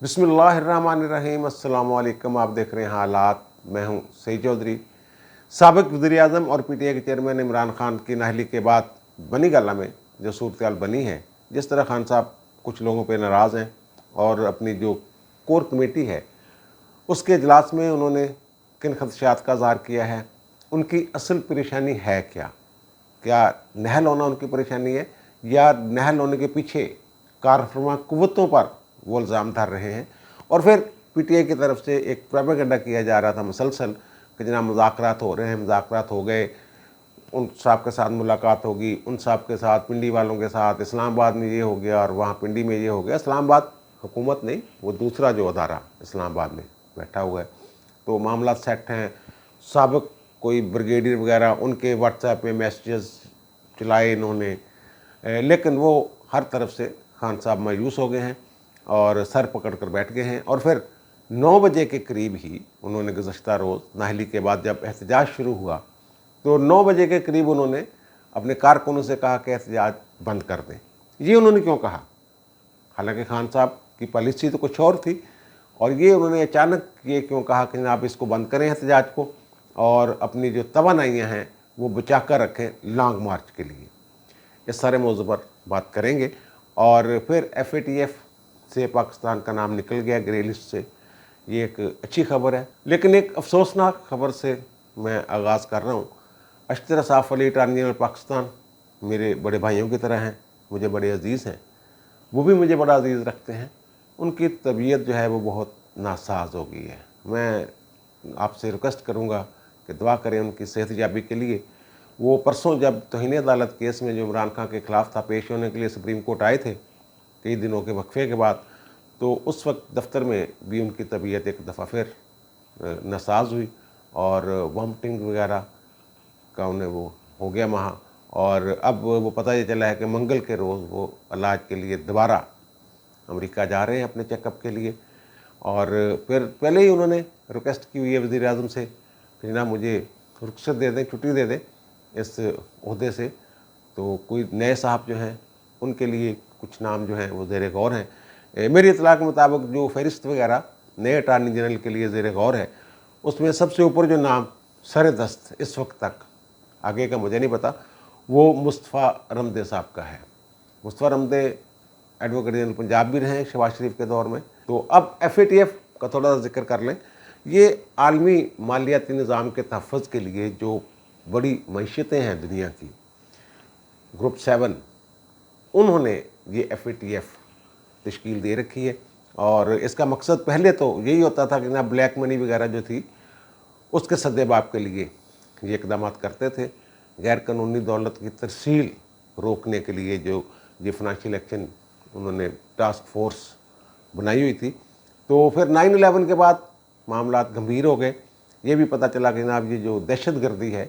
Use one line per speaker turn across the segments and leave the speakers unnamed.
बिस्मिल्लाहिर्रहमानिर्रहीम। अस्सलाम वालेकुम। आप देख रहे हैं हालात। मैं हूं सईद चौधरी। साबिक वज़ीर-ए-आज़म और पीटीआई के चेयरमैन इमरान खान की नाअहली के बाद बनी गाला में जो सूरत बनी है, जिस तरह खान साहब कुछ लोगों पर नाराज़ हैं और अपनी जो कोर कमेटी है उसके इजलास में उन्होंने किन खदशात का इज़हार किया है, उनकी असल परेशानी है क्या? क्या नहल होना उनकी परेशानी है या नहल होने के पीछे कारफरमा कुव्वतों पर वो इल्ज़ाम धर रहे हैं? और फिर पीटीआई की तरफ से एक प्रोपेगेंडा किया जा रहा था मुसलसल कि जनाब मुज़ाकरात हो रहे हैं, मुज़ाकरात हो गए, उन साहब के साथ मुलाकात होगी, उन साहब के साथ, पिंडी वालों के साथ, इस्लामाबाद में ये हो गया और वहाँ पिंडी में ये हो गया। इस्लामाबाद हुकूमत नहीं, वो दूसरा जो अदारा इस्लामाबाद में बैठा हुआ है, तो मामला सेट हैं। साबिक कोई ब्रिगेडियर वगैरह उनके व्हाट्सएप में मैसेजेस चलाए इन्होंने, लेकिन वो हर तरफ से खान साहब मायूस हो गए हैं और सर पकड़ कर बैठ गए हैं। और फिर 9 बजे के करीब ही उन्होंने गुज़श्ता रोज़ नाअहली के बाद जब एहतजाज शुरू हुआ तो 9 बजे के करीब उन्होंने अपने कारकुनों से कहा कि एहतजाज बंद कर दें। ये उन्होंने क्यों कहा? हालांकि खान साहब की पॉलिसी तो कुछ और थी, और ये उन्होंने अचानक ये क्यों कहा कि आप इसको बंद करें एहतजाज को और अपनी जो तवानाइयाँ हैं वो बचा कर रखें लॉन्ग मार्च के लिए। इस सारे मौजू पर बात करेंगे। और फिर FATF से पाकिस्तान का नाम निकल गया ग्रे लिस्ट से, ये एक अच्छी खबर है। लेकिन एक अफसोसनाक खबर से मैं आगाज़ कर रहा हूँ। अशतर असाफ अली अटॉर्नी जनरल पाकिस्तान मेरे बड़े भाइयों की तरह हैं, मुझे बड़े अजीज़ हैं, वो भी मुझे बड़ा अजीज़ रखते हैं। उनकी तबीयत जो है वो बहुत नासाज हो गई है। मैं आपसे रिक्वेस्ट करूँगा कि दुआ करें उनकी सेहत याबी के लिए। वो परसों जब तौहीन अदालत केस में जो इमरान खान के ख़िलाफ़ था, पेश होने के लिए सुप्रीम कोर्ट आए थे कई दिनों के वक्फे के बाद, तो उस वक्त दफ्तर में भी उनकी तबीयत एक दफ़ा फिर नासाज हुई और वॉमिटिंग वगैरह का उन्हें वो हो गया वहाँ। और अब वो पता ये चला है कि मंगल के रोज़ वो इलाज के लिए दोबारा अमेरिका जा रहे हैं अपने चेकअप के लिए। और फिर पहले ही उन्होंने रिक्वेस्ट की हुई है वज़ीर-ए-आज़म से कि जनाब मुझे रुख्सत दे दें, छुट्टी दे दें इस ओहदे से। तो कोई नए साहब जो हैं उनके लिए कुछ नाम जो हैं वो ज़ेर गौर हैं। मेरी इत्तला के मुताबिक जो फ़हरिस्त वगैरह नए अटॉर्नी जनरल के लिए ज़ेर गौर है, उसमें सबसे ऊपर जो नाम सर दस्त इस वक्त तक, आगे का मुझे नहीं पता, वो मुस्तफ़ा रमदे साहब का है। मुस्तफ़ा रमदे एडवोकेट जनरल पंजाब भी रहे हैं शहबाज शरीफ के दौर में। तो अब FATF का थोड़ा सा जिक्र कर लें। ये आलमी मालियाती निज़ाम के तहफ़्फ़ुज़ के लिए जो बड़ी मईशतें हैं दुनिया की, ग्रुप 7, उन्होंने ये FATF तश्कील दे रखी है। और इसका मकसद पहले तो यही होता था कि ना ब्लैक मनी वगैरह जो थी उसके सद्देबाब के लिए ये इकदाम करते थे। गैर कानूनी दौलत की तरसील रोकने के लिए जो ये फाइनेंशियल एक्शन उन्होंने टास्क फोर्स बनाई हुई थी। तो फिर 9/11 के बाद मामला गंभीर हो गए। ये भी पता चला कि जनाब ये जो दहशत गर्दी है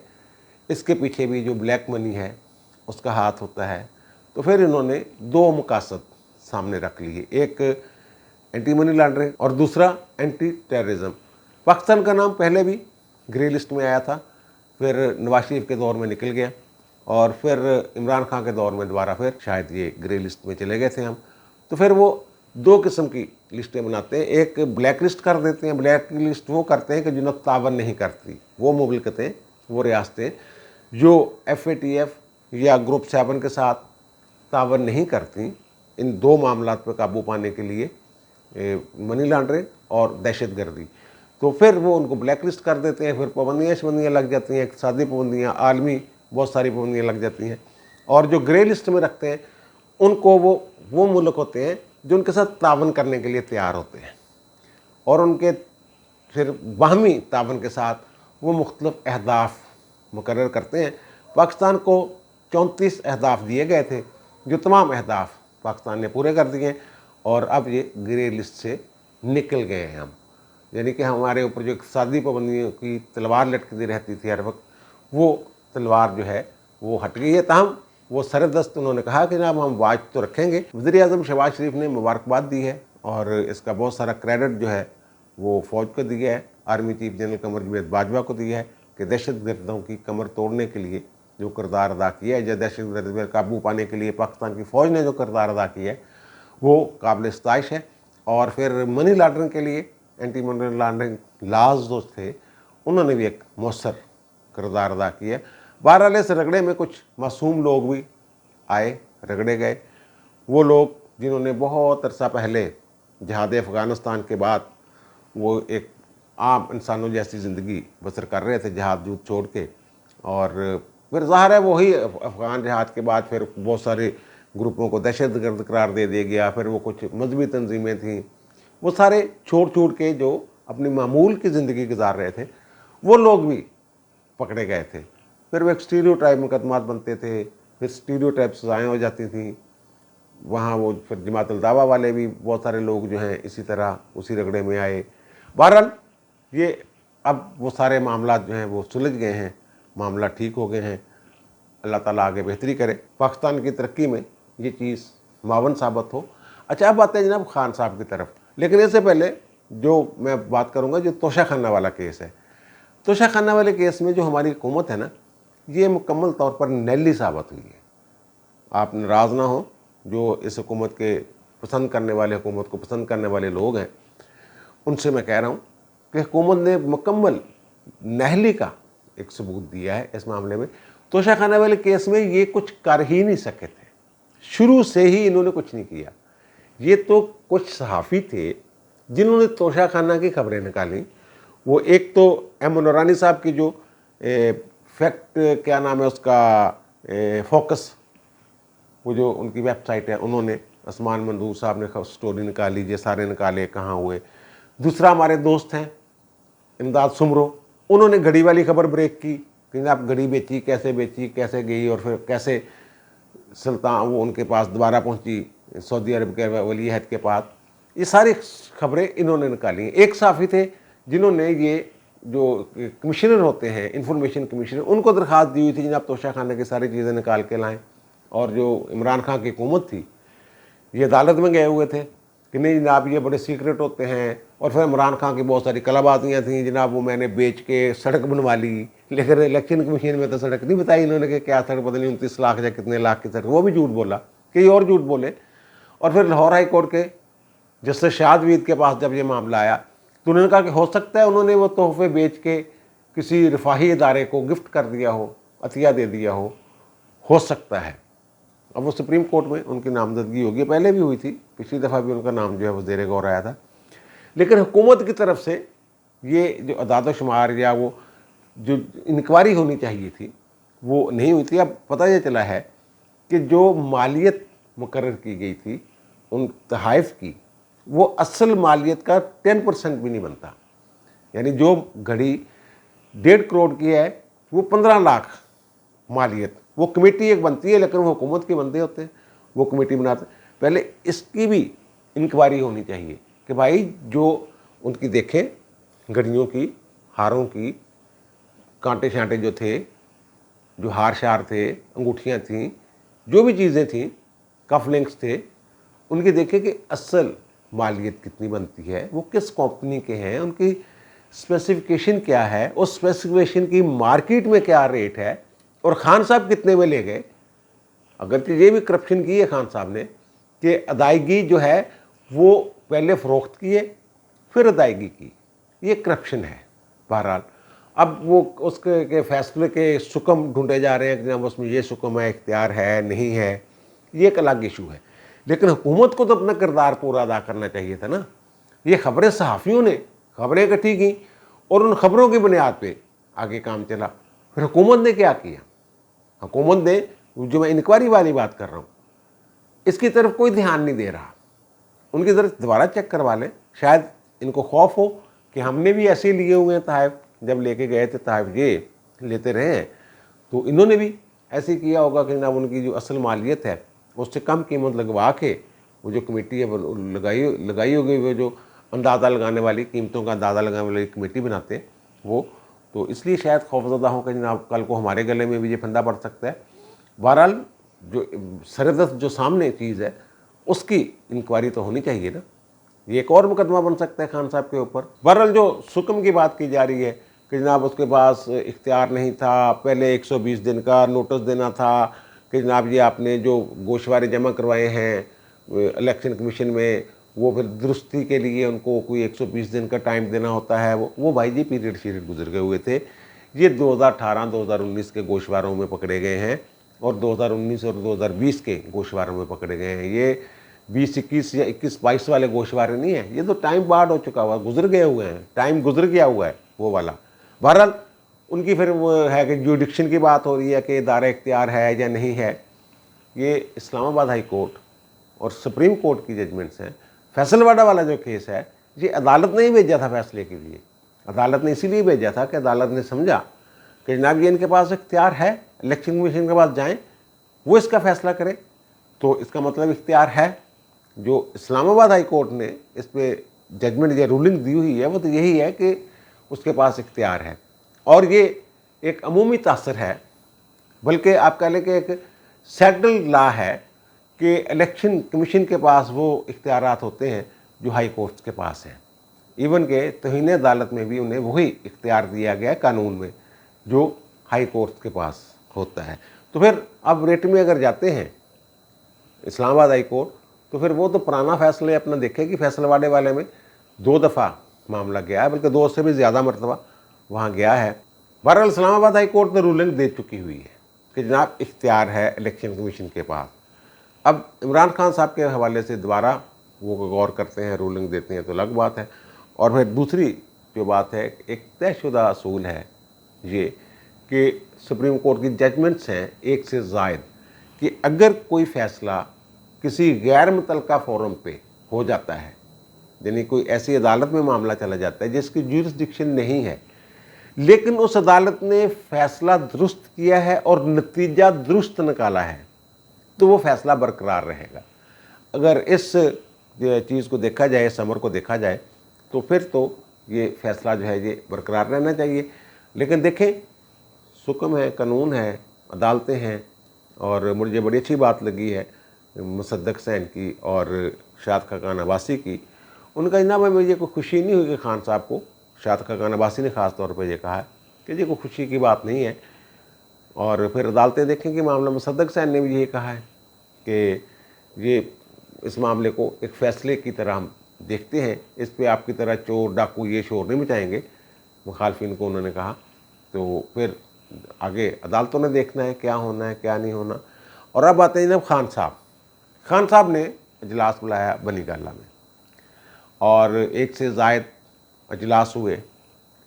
इसके पीछे भी जो ब्लैक मनी है उसका हाथ होता है। तो फिर इन्होंने 2 मकासद सामने रख लिए, एक एंटी मनी लॉन्ड्रिंग और दूसरा एंटी टेररिज्म। पाकिस्तान का नाम पहले भी ग्रे लिस्ट में आया था, फिर नवाज शरीफ के दौर में निकल गया और फिर इमरान खान के दौर में दोबारा फिर शायद ये ग्रे लिस्ट में चले गए थे हम। तो फिर वो 2 किस्म की लिस्टें बनाते हैं। एक ब्लैक लिस्ट कर देते हैं। ब्लैक लिस्ट वो करते हैं कि जिन्हें तावन नहीं करती, वो मुमलिकतें, वो रियासतें जो FATF या ग्रुप 7 के साथ तावन नहीं करती इन 2 मामलात पर काबू पाने के लिए, मनी लॉन्ड्रिंग और दहशत गर्दी। तो फिर वो उनको ब्लैक लिस्ट कर देते हैं। फिर पाबंदियाँ लग जाती हैं, इक़्तिसादी पाबंदियाँ, आलमी बहुत सारी पाबंदियाँ लग जाती हैं। और जो ग्रे लिस्ट में रखते हैं उनको वो मुल्क होते हैं जो उनके साथ तावन करने के लिए तैयार होते हैं और उनके फिर बाहमी तावन के साथ वो मुख्तलिफ अहदाफ मुकर्रर करते हैं। पाकिस्तान को 34 अहदाफ दिए गए थे, जो तमाम अहदाफ पाकिस्तान ने पूरे कर दिए और अब ये ग्रे लिस्ट से निकल गए हैं हम। यानी कि हमारे ऊपर जो इक़्तिसादी पाबंदियों की तलवार लटकती रहती थी हर वक्त, वो तलवार जो है वो हट गई है। ताहम वो सरदस्त उन्होंने कहा कि जनाब हम वाच तो रखेंगे। वज़ीर-ए-आज़म शहबाज शरीफ ने मुबारकबाद दी है और इसका बहुत सारा क्रेडिट जो है वो फ़ौज को दिया है, army chief general Qamar Javed Bajwa को दिया है कि दहशत गर्दों की कमर तोड़ने के लिए जो किरदार अदा किया है, या दहशत गर्दी पर काबू पाने के लिए पाकिस्तान की फ़ौज ने जो किरदार अदा किया है वो काबिल इस्ताइश है। और फिर मनी लॉन्ड्रिंग के लिए एंटी मनी लॉन्ड्रिंग लाज जो थे उन्होंने भी एक मौसर किरदार अदा किया। बहरहाल इस रगड़े में कुछ मासूम लोग भी आए, रगड़े गए। वो लोग जिन्होंने बहुत अरसा पहले जिहाद अफ़गानिस्तान के बाद वो एक आम इंसानों जैसी ज़िंदगी बसर कर रहे थे जिहाद जूद छोड़ के, और फिर ज़ाहिर है वही अफ़गान जिहाद के बाद फिर बहुत सारे ग्रुपों को दहशतगर्द करार दे दिया गया। फिर वो कुछ मजहबी तंजीमें थीं, वो सारे छोड़ छूट के जो अपनी मामूल की ज़िंदगी गुजार रहे थे वो लोग भी पकड़े गए थे। फिर वो एक स्टीरियोटाइप मुकदमात बनते थे, फिर स्टीरियोटाइप सजाएँ हो जाती थीं। वहाँ वो फिर जमात अल दावा वाले भी बहुत सारे लोग जो हैं इसी तरह उसी रगड़े में आए। बहरहाल ये अब वो सारे मामला जो हैं वो सुलझ गए हैं, मामला ठीक हो गए हैं। अल्लाह ताला आगे बेहतरी करे, पाकिस्तान की तरक्की में ये चीज़ मावन साबित हो। अच्छा, अब आते हैं जनाब खान साहब की तरफ, लेकिन इससे पहले जो मैं बात करूँगा जो तोशाखाना वाला केस है। तोशाखाना वाले केस में जो हमारी हुकूमत है ना, ये मुकम्मल तौर पर नैली साबित हुई है। आप नाराज़ ना हो, जो इस हुकूमत के पसंद करने वाले, हुकूमत को पसंद करने वाले लोग हैं, उनसे मैं कह रहा हूँ कि हुकूमत ने मुकम्मल नहली का एक सबूत दिया है इस मामले में। तोशाखाना वाले केस में ये कुछ कर ही नहीं सके थे, शुरू से ही इन्होंने कुछ नहीं किया। ये तो कुछ सहाफ़ी थे जिन्होंने तोशाखाना की खबरें निकाली। वो एक तो एम नूरानी साहब की जो फैक्ट क्या नाम है उसका, फोकस, वो जो उनकी वेबसाइट है, उन्होंने उस्मान मंदूर साहब ने स्टोरी निकाली, ये सारे निकाले कहाँ हुए। दूसरा हमारे दोस्त हैं इमदाद सुमरो, उन्होंने घड़ी वाली खबर ब्रेक की कि आप घड़ी बेची, कैसे गई, और फिर कैसे सुल्तान वो उनके पास दोबारा पहुंची सऊदी अरब के वली अहद के पास। ये सारी खबरें इन्होंने निकाली। एक साफ़ी थे जिन्होंने ये जो कमिश्नर होते हैं, इंफॉर्मेशन कमिश्नर, उनको दरख्वास्त दी हुई थी जनाब तोशाखाना की सारी चीज़ें निकाल के लाएँ। और जो इमरान खान की हुकूमत थी ये अदालत में गए हुए थे कि नहीं जनाब ये बड़े सीक्रेट होते हैं। और फिर इमरान खान की बहुत सारी कलाबाजियाँ थी जनाब, वो मैंने बेच के सड़क बनवा ली, लेकिन इलेक्शन कमीशन में तो सड़क नहीं बताई इन्होंने कि क्या सड़क, पता नहीं 29 लाख या कितने लाख की सड़क, वो भी झूठ बोला, कई और झूठ बोले। और फिर लाहौर हाई कोर्ट के जस्टिस शाहदवीद के पास जब ये मामला आया तो उन्होंने कहा कि हो सकता है उन्होंने वो तोहफे बेच के किसी रिफाही इदारे को गिफ्ट कर दिया हो, अतिया दे दिया हो सकता है। अब वो सुप्रीम कोर्ट में उनकी नामजदगी होगी, पहले भी हुई थी, पिछली दफ़ा भी उनका नाम जो है वो ज़ेरे गौर आया था। लेकिन हुकूमत की तरफ से ये जो अदाद शुमार या वो जो इंक्वायरी होनी चाहिए थी वो नहीं हुई थी। अब पता ये चला है कि जो मालियत मुकर्रर की गई थी उन तहाइफ की, वो असल मालियत का 10% भी नहीं बनता। यानी जो घड़ी 1.5 करोड़ की है वो 15 लाख मालियत, वो कमेटी एक बनती है, लेकिन वो हुकूमत के बंदे होते हैं, वो कमेटी बनाते। पहले इसकी भी इंक्वायरी होनी चाहिए कि भाई जो उनकी देखें घड़ियों की, हारों की, कांटे शांटे जो थे, जो हार शार थे, अंगूठियाँ थीं, जो भी चीज़ें थीं, कफ लिंक्स थे, उनकी देखें कि असल मालियत कितनी बनती है, वो किस कंपनी के हैं, उनकी स्पेसिफिकेशन क्या है, उस स्पेसिफिकेशन की मार्केट में क्या रेट है, और खान साहब कितने में ले गए। अगर कि ये भी करप्शन की है खान साहब ने कि अदायगी जो है वो पहले फ़रोख्त किए फिर अदायगी की, ये करप्शन है। बहरहाल अब वो उसके के फैसले के सुकम ढूंढे जा रहे हैं कि जब उसमें ये सुकम है, इख्तियार है, नहीं है, ये एक अलग इशू है। लेकिन हुकूमत को तो अपना किरदार पूरा अदा करना चाहिए था ना। ये खबरें सहाफ़ियों ने खबरें इकट्ठी की और उन खबरों की बुनियाद पे आगे काम चला। फिर हुकूमत ने क्या किया? हुकूमत ने, जो मैं इंक्वायरी वाली बात कर रहा हूँ, इसकी तरफ कोई ध्यान नहीं दे रहा। उनकी तरफ दोबारा चेक करवा लें, शायद इनको खौफ हो कि हमने भी ऐसे लिए हुए हैं तहफ़, जब लेके गए थे तहफ़ ये लेते रहे हैं, तो इन्होंने भी ऐसे किया होगा कि ना उनकी जो असल मालियत है उससे कम कीमत लगवा के वो जो कमेटी है वो लगाई होगी, वो जो अंदाज़ा लगाने वाली, कीमतों का अंदाज़ा लगाने वाली कमेटी बनाते हैं वो, तो इसलिए शायद खौफज़दा हो कि जनाब कल को हमारे गले में भी ये फंदा पड़ सकता है। बहरहाल जो सरदस्त जो सामने चीज़ है उसकी इंक्वायरी तो होनी चाहिए ना। ये एक और मुकदमा बन सकता है खान साहब के ऊपर। बहरहाल जो सुकम की बात की जा रही है कि जनाब उसके पास इख्तियार नहीं था, पहले 120 दिन का नोटिस देना था कि जनाब ये आपने जो गोशवारे जमा करवाए हैं इलेक्शन कमीशन में वो फिर दुरुस्ती के लिए उनको कोई 120 दिन का टाइम देना होता है। वो भाई जी पीरियड शीरियड गुजर गए हुए थे। ये 2018-2019 के गोशवारों में पकड़े गए हैं और 2019 और 2020 के गोशवारों में पकड़े गए हैं। ये 20-21 या 21-22 वाले गोशवारे नहीं है, ये तो टाइम बार्ड हो चुका हुआ, गुजर गए हुए हैं, टाइम गुजर गया हुआ है वो वाला। बहरहाल उनकी फिर वो है कि जुडिक्शन की बात हो रही है कि दायरा इख्तियार है या नहीं है। ये इस्लामाबाद हाई कोर्ट और सुप्रीम कोर्ट की जजमेंट्स हैं। फैसलवाड़ा वाला जो केस है ये अदालत ने ही भेजा था फैसले के लिए। अदालत ने इसीलिए भेजा था कि अदालत ने समझा कि जनाब ये इनके पास इख्तियार है, इलेक्शन कमीशन के पास जाएं, वो इसका फैसला करे। तो इसका मतलब इख्तियार है। जो इस्लामाबाद हाई कोर्ट ने इस पर जजमेंट या रूलिंग दी हुई है वो तो यही है कि उसके पास इख्तियार है। और ये एक अमूमी तासर है, बल्कि आप कह लें कि एक सेटल्ड लॉ है कि इलेक्शन कमीशन के पास वो इख्तियारात होते हैं जो हाई कोर्ट के पास हैं। इवन के तौहीन अदालत में भी उन्हें वही इख्तियार दिया गया है कानून में जो हाई कोर्ट के पास होता है। तो फिर अब रेट में अगर जाते हैं इस्लामाबाद हाई कोर्ट तो फिर वो तो पुराना फैसले अपना देखे कि फैसलवाड़े वाले में 2 दफ़ा मामला गया है, बल्कि 2 से भी ज़्यादा मरतबा वहाँ गया है। बहरहाल इस्लामाबाद हाई कोर्ट ने रूलिंग दे चुकी हुई है कि जनाब इख्तियार है इलेक्शन कमीशन के पास। अब इमरान खान साहब के हवाले से दोबारा वो गौर करते हैं, रूलिंग देते हैं तो अलग बात है। और फिर दूसरी जो बात है, एक तयशुदा असूल है ये कि सुप्रीम कोर्ट की जजमेंट्स हैं एक से ज़ायद कि अगर कोई फ़ैसला किसी गैर मुतल्लका फोरम पे हो जाता है, यानी कोई ऐसी अदालत में मामला चला जाता है जिसकी ज्यूरिसडिक्शन नहीं है, लेकिन उस अदालत ने फ़ैसला दुरुस्त किया है और नतीजा दुरुस्त निकाला है, तो वो फ़ैसला बरकरार रहेगा। अगर इस चीज़ को देखा जाए, इस अमर को देखा जाए, तो फिर तो ये फ़ैसला जो है ये बरकरार रहना चाहिए। लेकिन देखें, हुक्म है, कानून है, अदालतें हैं। और मुझे बड़ी अच्छी बात लगी है मुसद्दक सैन की और शाद खाकान अब्बासी की। उनका जनाब में मुझे कोई खुशी नहीं हुई कि खान साहब को, शाद खाकान अब्बासी ने ख़ास तौर पर यह कहा है कि ये कोई खुशी की बात नहीं है। और फिर अदालतें देखें कि मामला मुसद्दक सैन ने भी यही कहा है कि ये इस मामले को एक फ़ैसले की तरह हम देखते हैं, इस पे आपकी तरह चोर डाकू ये शोर नहीं मचाएंगे, मुखालफिन को उन्होंने कहा। तो फिर आगे अदालतों ने देखना है क्या होना है क्या नहीं होना। और अब आते हैं जनाब खान साहब ने अजलास बुलाया बनी गाला में और एक से ज़ायद अजलास हुए।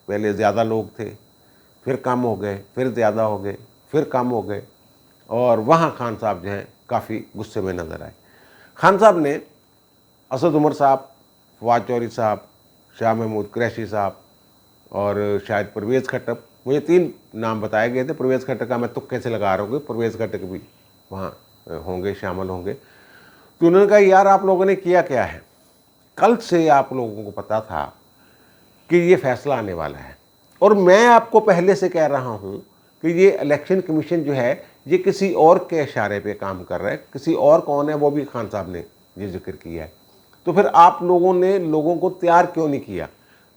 पहले ज़्यादा लोग थे, फिर कम हो गए, फिर ज़्यादा हो गए, फिर कम हो गए। और वहाँ खान साहब जो हैं काफ़ी गुस्से में नज़र आए। खान साहब ने असद उमर साहब, फवाद चौधरी साहब, शाह महमूद कुरैशी साहब और शायद परवेज़ खट्टक, मुझे 3 नाम बताए गए थे। परवेज़ खट्टक का मैं तुक्के से लगा रहा हूँ, परवेज़ खट्टक भी वहाँ होंगे, शामिल होंगे। तो उन्होंने कहा यार आप लोगों ने किया क्या है, कल से आप लोगों को पता था कि ये फैसला आने वाला है और मैं आपको पहले से कह रहा हूँ कि ये इलेक्शन कमीशन जो है ये किसी और के इशारे पे काम कर रहा है। किसी और कौन है वो भी खान साहब ने ये जिक्र किया है। तो फिर आप लोगों ने लोगों को तैयार क्यों नहीं किया,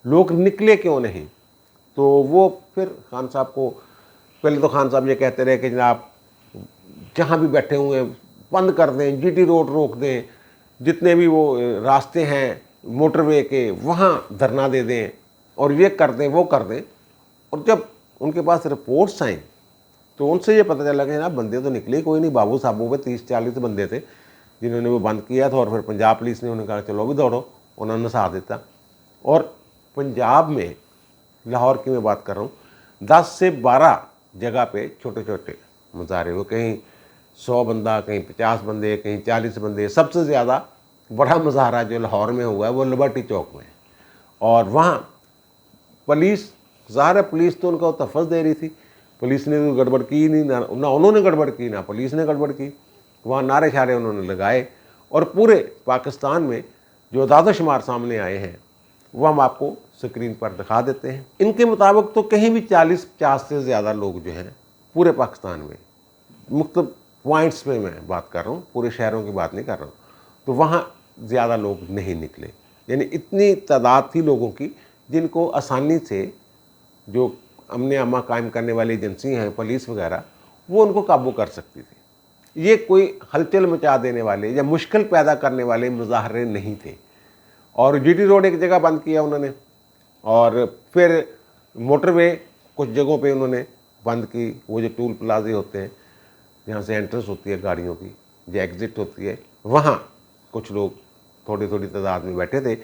लोग निकले क्यों नहीं? तो वो फिर खान साहब को, पहले तो खान साहब ये कहते रहे कि जनाब जहाँ भी बैठे हुए हैं बंद कर दें, जीटी रोड रोक दें, जितने भी वो रास्ते हैं मोटरवे के वहाँ धरना दे दें और ये कर दें वो कर दें। और जब उनके पास रिपोर्ट्स आई तो उनसे ये पता चला कि जनाब बंदे तो निकले कोई नहीं। बाबू साहबों पे 30-40 बंदे थे जिन्होंने वो बंद किया था। और फिर पंजाब पुलिस ने उन्हें कहा चलो भी दौड़ो, उन्होंने साथ देता। और पंजाब में, लाहौर की मैं बात कर रहा हूँ, 10 से 12 जगह पे छोटे छोटे मुजाहरे हुए, कहीं 100 बंदा, कहीं 50 बंदे, कहीं 40 बंदे। सबसे ज़्यादा बड़ा मुजाहरा जो लाहौर में हुआ है वो लिबर्टी चौक में। और वहाँ पुलिस, ज़ाहिर है पुलिस तो उनका तहफ़्फ़ुज़ दे रही थी, पुलिस ने तो गड़बड़ की नहीं, ना उन्होंने गड़बड़ की ना पुलिस ने गड़बड़ की। वहाँ नारे शारे उन्होंने लगाए। और पूरे पाकिस्तान में जो दादोशुमार सामने आए हैं वो हम आपको स्क्रीन पर दिखा देते हैं। इनके मुताबिक तो कहीं भी 40-50 से ज़्यादा लोग जो हैं पूरे पाकिस्तान में, मुख्तलिफ पॉइंट्स पे मैं बात कर रहा हूँ, पूरे शहरों की बात नहीं कर रहा हूँ, तो वहाँ ज़्यादा लोग नहीं निकले। यानी इतनी तादाद थी लोगों की जिनको आसानी से जो अमन अमा कायम करने वाली एजेंसी हैं, पुलिस वगैरह, वो उनको काबू कर सकती थी। ये कोई हलचल मचा देने वाले या मुश्किल पैदा करने वाले मुजाहरे नहीं थे। और जीटी रोड एक जगह बंद किया उन्होंने, और फिर मोटरवे कुछ जगहों पे उन्होंने बंद की। वो जो टूल प्लाजे होते हैं जहाँ से एंट्रेंस होती है गाड़ियों की, जो एग्ज़िट होती है, वहाँ कुछ लोग थोड़ी थोड़ी तादाद में बैठे थे।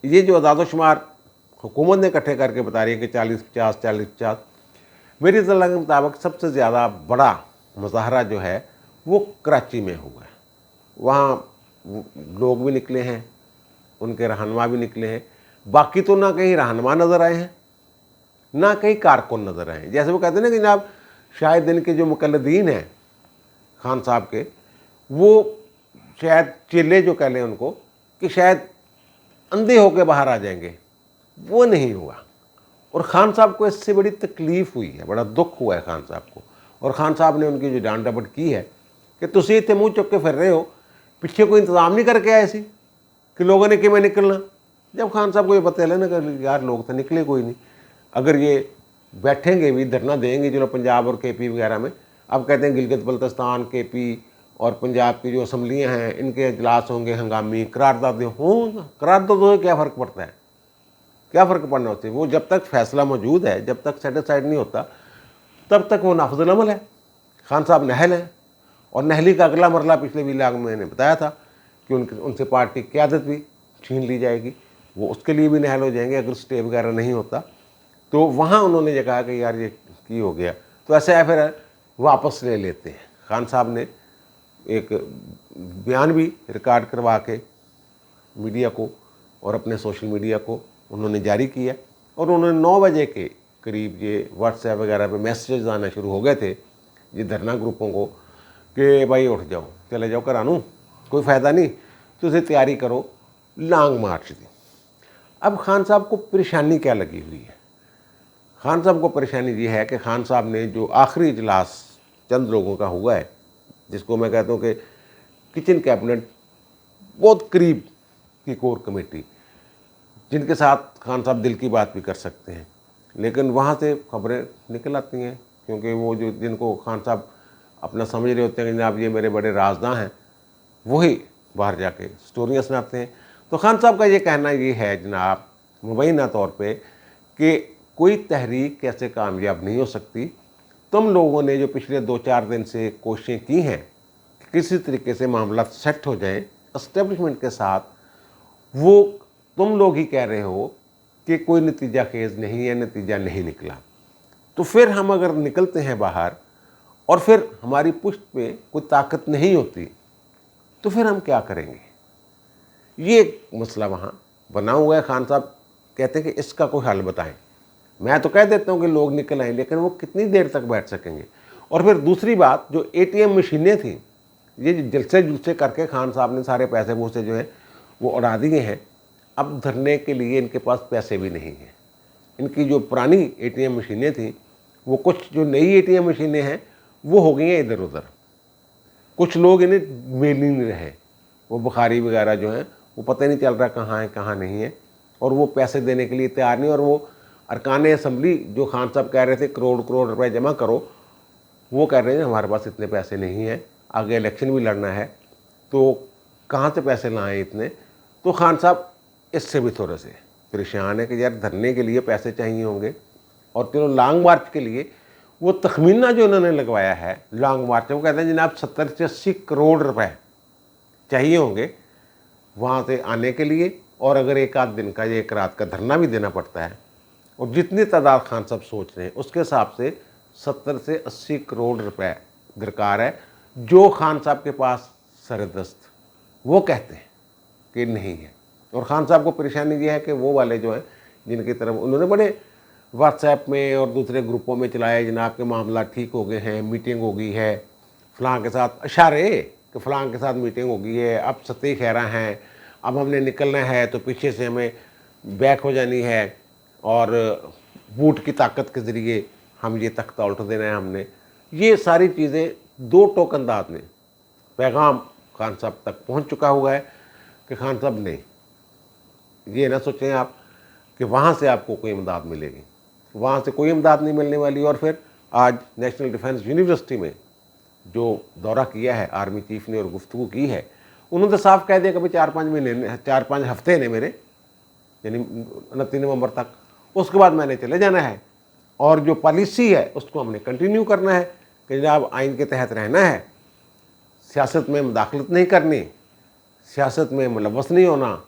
ये जो अदाद-ओ-शुमार हुकूमत ने इकट्ठे करके बता रही है कि 40-50 40-50, मेरी इत्तला के मुताबिक सबसे ज़्यादा बड़ा मुज़ाहरा जो है वो कराची में हुआ है। वहाँ लोग भी निकले हैं, उनके रहनुमा भी निकले हैं। बाकी तो ना कहीं रहनुमा नज़र आए हैं, ना कहीं कारकुन नज़र आए हैं। जैसे वो कहते हैं ना कि जनाब शायद इनके जो मुकल्लदीन हैं खान साहब के, वो शायद चेले जो कह लें उनको, कि शायद अंधे होकर बाहर आ जाएंगे, वो नहीं हुआ। और खान साहब को इससे बड़ी तकलीफ़ हुई है, बड़ा दुख हुआ है खान साहब को। और खान साहब ने उनकी जो डांट डपट की है कि तुसी इतने मुँह चुप के फिर रहे हो, पीछे कोई इंतज़ाम नहीं करके आए सी कि लोगों ने कि मैं निकलना। जब खान साहब को ये पता चला ना कि यार लोग तो निकले कोई नहीं, अगर ये बैठेंगे भी, धरना देंगे, चलो पंजाब और केपी वगैरह में, अब कहते हैं गिलगित बल्तिस्तान, केपी और पंजाब की जो असम्बलियाँ हैं इनके इजलास होंगे हंगामी, करारदादें हों, करारदादों से क्या फ़र्क पड़ता है, क्या फ़र्क पड़ना होता है। वो जब तक फैसला मौजूद है, जब तक सेटिस्फाइड नहीं होता, तब तक वो नाफिज़ुल अमल है। खान साहब नहल हैं, और नहली का अगला मरला पिछले व्लॉग में मैंने बताया था कि उनसे पार्टी की क़यादत भी छीन ली जाएगी, वो उसके लिए भी नहल हो जाएंगे अगर स्टे वगैरह नहीं होता। तो वहाँ उन्होंने ये कहा कि यार ये की हो गया, तो ऐसे है फिर वापस ले लेते हैं। खान साहब ने एक बयान भी रिकॉर्ड करवा के मीडिया को और अपने सोशल मीडिया को उन्होंने जारी किया, और उन्होंने 9 बजे के करीब ये व्हाट्सएप वगैरह पे मैसेज आना शुरू हो गए थे ये धरना ग्रुपों को कि भाई उठ जाओ, चले जाओ करानू, कोई फ़ायदा नहीं, तो इसे तैयारी करो लॉन्ग मार्च की। अब खान साहब को परेशानी क्या लगी हुई है? खान साहब को परेशानी ये है कि खान साहब ने जो आखिरी इजलास चंद लोगों का हुआ है, जिसको मैं कहता हूँ कि किचन कैबिनेट बहुत करीब की कोर कमेटी, जिनके साथ खान साहब दिल की बात भी कर सकते हैं, लेकिन वहाँ से खबरें निकल आती हैं, क्योंकि वो जो जिनको खान साहब अपना समझ रहे होते हैं कि जनाब ये मेरे बड़े राजदां हैं, वही बाहर जाके स्टोरियाँ सुनाते हैं। तो खान साहब का ये कहना ये है जनाब मुबैना तौर पे कि कोई तहरीक कैसे कामयाब नहीं हो सकती। तुम लोगों ने जो पिछले 2-4 दिन से कोशिशें की हैं किसी तरीके से मामला सेट हो जाए एस्टेब्लिशमेंट के साथ, वो तुम लोग ही कह रहे हो कि कोई नतीजा खेज नहीं है, नतीजा नहीं निकला। तो फिर हम अगर निकलते हैं बाहर और फिर हमारी पुष्ट पे कोई ताकत नहीं होती, तो फिर हम क्या करेंगे? ये एक मसला वहाँ बना हुआ है। खान साहब कहते हैं कि इसका कोई हल बताएं। मैं तो कह देता हूँ कि लोग निकल आए, लेकिन वो कितनी देर तक बैठ सकेंगे? और फिर दूसरी बात, जो ATM मशीनें थी, ये जलसे जुलसे करके खान साहब ने सारे पैसे वूसे जो हैं वो उड़ा दिए हैं। अब धरने के लिए इनके पास पैसे भी नहीं हैं। इनकी जो पुरानी ATM मशीनें थी, वो कुछ जो नई ATM मशीनें हैं वो हो गई हैं इधर उधर। कुछ लोग इन्हें मिल ही नहीं रहे, वो बुखारी वगैरह जो हैं वो पता ही नहीं चल रहा कहाँ है कहाँ नहीं है, और वो पैसे देने के लिए तैयार नहीं। और वो अरकान असम्बली जो खान साहब कह रहे थे करोड़ करोड़ रुपए जमा करो, वो कह रहे हैं हमारे पास इतने पैसे नहीं हैं, आगे इलेक्शन भी लड़ना है, तो कहाँ से पैसे लाएं इतने। तो खान साहब इससे भी थोड़े से परेशान है कि यार धरने के लिए पैसे चाहिए होंगे, और चलो लॉन्ग मार्च के लिए वो तखमीना जो उन्होंने लगवाया है लॉन्ग मार्च, वो कहते हैं जनाब 70 से 80 करोड़ रुपए चाहिए होंगे वहाँ से आने के लिए। और अगर एक आध दिन का या एक रात का धरना भी देना पड़ता है, और जितनी तादाद खान साहब सोच रहे हैं उसके हिसाब से 70 से 80 करोड़ रुपए दरकार है, जो खान साहब के पास सरदस्त वो कहते हैं कि नहीं है। और खान साहब को परेशानी ये है कि वो वाले जो हैं जिनकी तरफ उन्होंने बड़े व्हाट्सएप में और दूसरे ग्रुपों में चलाया, जनाब के मामला ठीक हो गए हैं, मीटिंग हो गई है फ़लाँ के साथ, इशारे कि फ़लाँ के साथ मीटिंग हो गई है, अब सती खैरा हैं, अब हमने निकलना है तो पीछे से हमें बैक हो जानी है, और बूट की ताकत के ज़रिए हम ये तख्ता उल्ट देना है हमने। ये सारी चीज़ें दो टोक अंदाज में पैगाम खान साहब तक पहुंच चुका हुआ है कि खान साहब नहीं, ये ना सोचें आप कि वहाँ से आपको कोई इमदाद मिलेगी, वहाँ से कोई इमदाद नहीं मिलने वाली। और फिर आज नेशनल डिफेंस यूनिवर्सिटी में जो दौरा किया है आर्मी चीफ ने और गुफ्तगू की है, उन्होंने तो साफ कह दिया कि भाई 4-5 महीने 4-5 हफ्ते ने मेरे यानी 29 नवंबर तक। उसके बाद मैंने चले जाना है और जो पॉलिसी है उसको हमने कंटिन्यू करना है कि जनाब आइन के तहत रहना है, सियासत में मुदाखलत नहीं करनी, सियासत में मुलव्वस नहीं होना,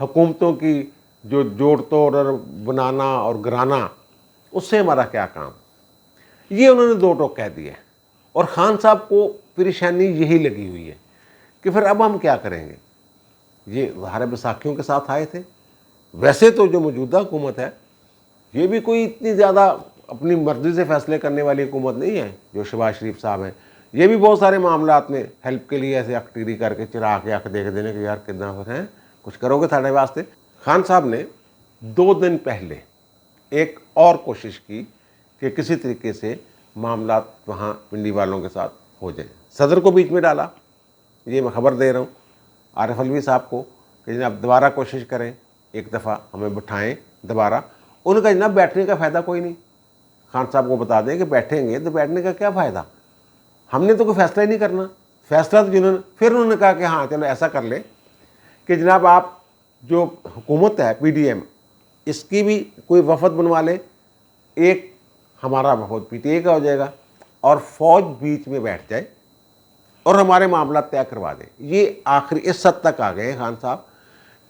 हुकूमतों की जो जोड़ तोड़ और बनाना और गिराना, उससे हमारा क्या काम। ये उन्होंने दो टोक कह दिए और खान साहब को परेशानी यही लगी हुई है कि फिर अब हम क्या करेंगे। ये ज़ाहिर बैसाखियों के साथ आए थे। वैसे तो जो मौजूदा हुकूमत है ये भी कोई इतनी ज़्यादा अपनी मर्जी से फैसले करने वाली हुकूमत नहीं है। जो शहबाज शरीफ साहब हैं ये भी बहुत सारे मामलात में हेल्प के लिए ऐसे अखटीरी करके चिरा के आँख देख देने के यार कितना फिर हैं कुछ करोगे थाड़े वास्ते। खान साहब ने 2 दिन पहले एक और कोशिश की कि किसी तरीके से मामलात वहाँ पिंडी वालों के साथ हो जाए। सदर को बीच में डाला। ये मैं खबर दे रहा हूँ आरिफ अलवी साहब को कि जनाब दोबारा कोशिश करें, एक दफ़ा हमें बिठाएं दोबारा। उनका जनाब बैठने का फ़ायदा कोई नहीं। खान साहब को बता दें कि बैठेंगे तो बैठने का क्या फ़ायदा, हमने तो कोई फैसला ही नहीं करना। फैसला तो जिन्होंने फिर उन्होंने कहा कि हाँ चलो ऐसा कर लें कि जनाब आप जो हुकूमत है PDM इसकी भी कोई वफद बनवा लें, एक हमारा वफद PTA का हो जाएगा और फ़ौज बीच में बैठ जाए और हमारे मामला तय करवा दें। ये आखिरी इस हद तक आ गए हैं खान साहब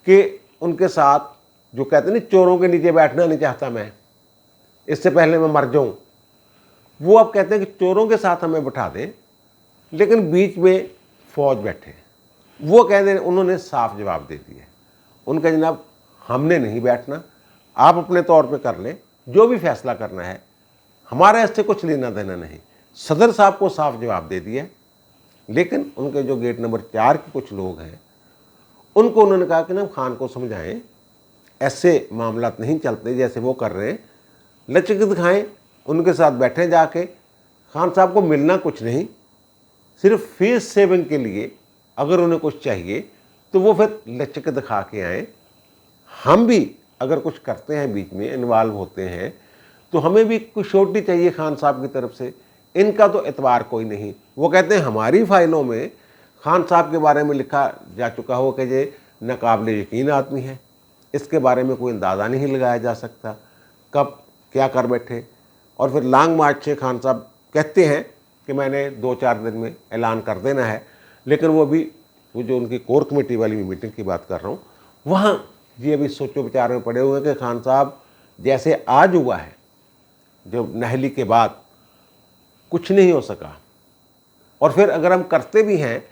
कि उनके साथ जो कहते हैं ना चोरों के नीचे बैठना नहीं चाहता मैं, इससे पहले मैं मर जाऊँ, वो अब कहते हैं कि चोरों के साथ हमें बिठा दें लेकिन बीच में फ़ौज बैठे। वो कहते हैं उन्होंने साफ जवाब दे दिया उनका जनाब हमने नहीं बैठना, आप अपने तौर पे कर लें जो भी फैसला करना है, हमारे इससे कुछ लेना देना नहीं। सदर साहब को साफ जवाब दे दिया। लेकिन उनके जो गेट नंबर 4 के कुछ लोग हैं उनको उन्होंने कहा कि ना खान को समझाएं ऐसे मामला नहीं चलते जैसे वो कर रहे हैं, लचक दिखाएं, उनके साथ बैठे जाके। खान साहब को मिलना कुछ नहीं, सिर्फ फीस सेविंग के लिए अगर उन्हें कुछ चाहिए तो वो फिर लचक दिखा के आए। हम भी अगर कुछ करते हैं बीच में इन्वॉल्व होते हैं तो हमें भी कुछ श्योरिटी चाहिए खान साहब की तरफ से। इनका तो एतबार कोई नहीं। वो कहते हैं हमारी फाइलों में खान साहब के बारे में लिखा जा चुका हो कि ये नाकाबिल यकीन आदमी है, इसके बारे में कोई अंदाज़ा नहीं लगाया जा सकता कब क्या कर बैठे। और फिर लॉन्ग मार्च से खान साहब कहते हैं कि मैंने 2-4 दिन में ऐलान कर देना है, लेकिन वो जो उनकी कोर कमेटी वाली मीटिंग की बात कर रहा हूँ वहाँ ये अभी सोचो विचार में पड़े हुए हैं कि खान साहब जैसे आज हुआ है, जो नहली के बाद कुछ नहीं हो सका, और फिर अगर हम करते भी हैं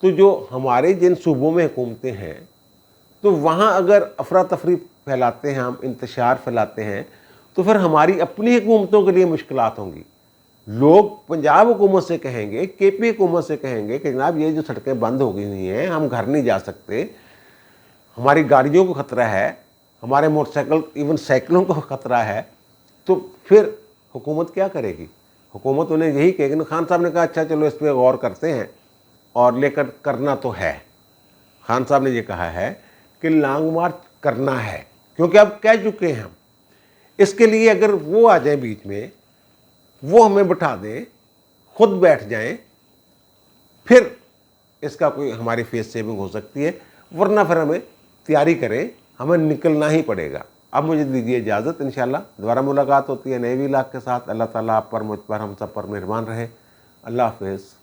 तो जो हमारे जिन सूबों में हुकूमतें हैं तो वहाँ अगर अफरा तफरी फैलाते हैं, हम इंतशार फैलाते हैं तो फिर हमारी अपनी हुकूमतों के लिए मुश्किलात होंगी। लोग पंजाब हुकूमत से कहेंगे, KP हुकूमत से कहेंगे कि जनाब ये जो सड़कें बंद हो गई हुई हैं, हम घर नहीं जा सकते, हमारी गाड़ियों को ख़तरा है, हमारे मोटरसाइकिल इवन साइकिलों को ख़तरा है, तो फिर हुकूमत क्या करेगी। हुकूमत उन्हें यही कहेगी ना। खान साहब ने कहा अच्छा चलो इस पर गौर करते हैं और लेकर करना तो है। खान साहब ने ये कहा है कि लॉन्ग मार्च करना है क्योंकि अब कह चुके हैं हम। इसके लिए अगर वो आ जाए बीच में, वो हमें बिठा दें, खुद बैठ जाएं, फिर इसका कोई हमारी फेस सेविंग हो सकती है, वरना फिर हमें तैयारी करें, हमें निकलना ही पड़ेगा। अब मुझे दीजिए इजाज़त, इंशाल्लाह दोबारा मुलाकात होती है नए व्लॉग के साथ। अल्लाह ताला आप पर, मुझ पर, हम सब पर मेहरबान रहे। अल्लाह हाफ़िज़।